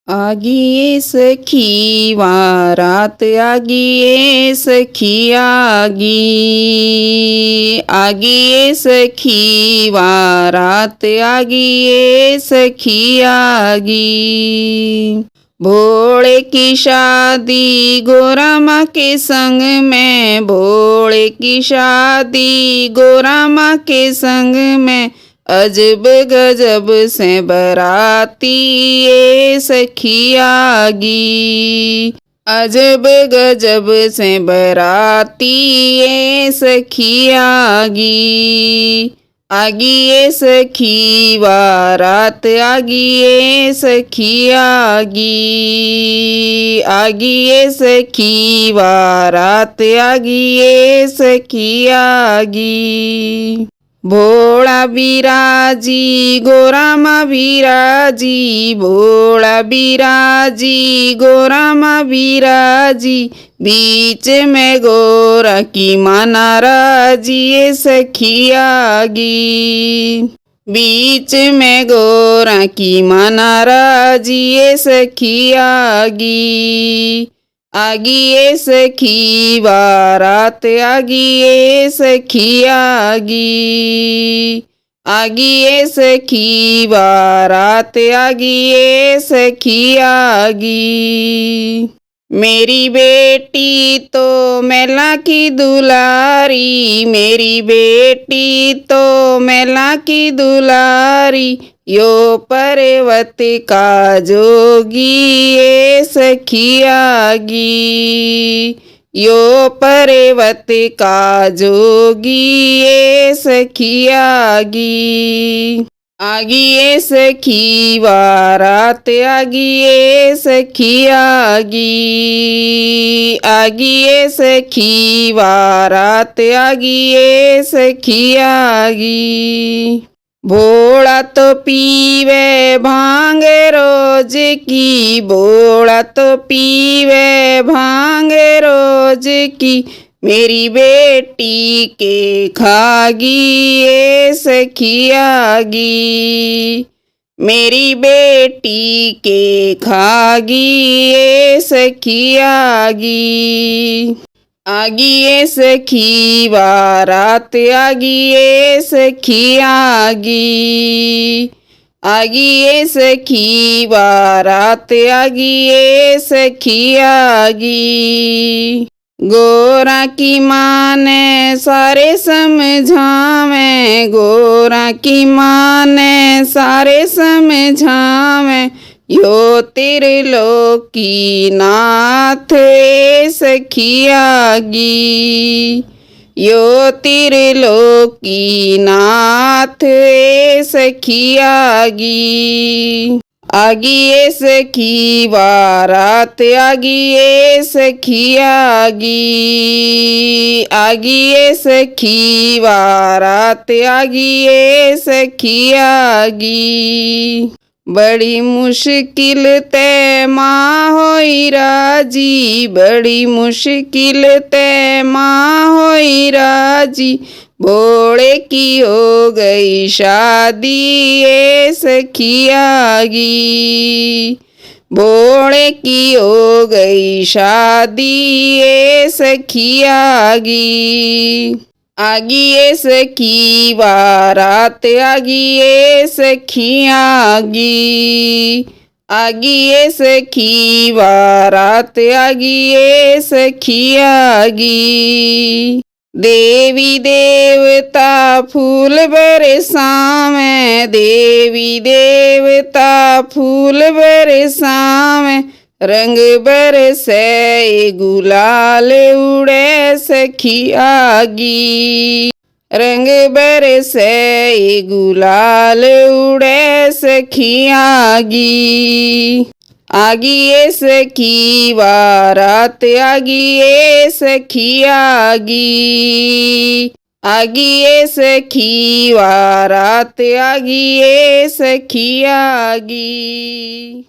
आगिये सखी वारात आगिये सखी आगिये सखी वारात आगिये सखी आगी। भोले की शादी गोरामा के संग में, भोले की शादी गोरामा के संग में, अजब गजब से बराती ये सखी आगी। अजब गजब से बराती ये सखी आगी। आगी ये सखी बारात आगी ये सखी आगी। आगी ये सखी बारात आगी ये सखी आगी। भोला बिराजी गोरामा बिराजी, भोला बिराजी गोरामा बिराजी, बीच में गोरा की माना राजी ये सखी आगी। बीच में गोरा की माना राजी ये सखी आगी। आगी ये सखी बारात आगी ये सखी आगी। आगी ये सखी बारात आगी ये सखी आगी। मेरी बेटी तो मैला की दुलारी, मेरी बेटी तो मैला की दुलारी, यो पर्वत का जोगी ये सखी आगी। यो पर्वत का जोगी ये सखी आगी। आगी ये सखी बारात आगी ये सखी आगी। आगी ये सखी बारात आगी ये सखी आगी। भोला तो पीवे भांग रोज की, भोला तो पीवे भांग रोज की, मेरी बेटी के खागी ये सखी आगी। मेरी बेटी के खागी ये सखी आगी। आगी ये सखी बारात आगी ये सखी आगी। आगी ये सखी बारात आगी ये सखी आगी। गोरा की माँ ने सारे समझावे, गोरा की माँ ने सारे समझावे, यो त्रिलोकी नाथ सखी आगी। यो त्रिलोकी नाथ सखी आगी। आगी ये सखी बारात आगी ये सखी आगी। आगी ये सखी बारात आगी ये सखी आगी। बड़ी मुश्किल ते माँ होई राजी, बड़ी मुश्किल ते माँ होई राजी, भोले की हो गई शादी ये सखी आगी। भोले की हो गई शादी ये सखी आगी। आगी ये सखी बारात आगी ये सखी आगी। आगी ये सखी बारात आगी ये सखी आगी। देवी देवता फूल बरसावे, देवी देवता फूल बरसावे, रंग बरसे गुलाल उड़े सखी आगी। रंग बरसे गुलाल उड़े सखी आगी। आगी ये सखी बारात आगी ये सखी आगी। आगी ये सखी बारात आगी ये सखी आगी।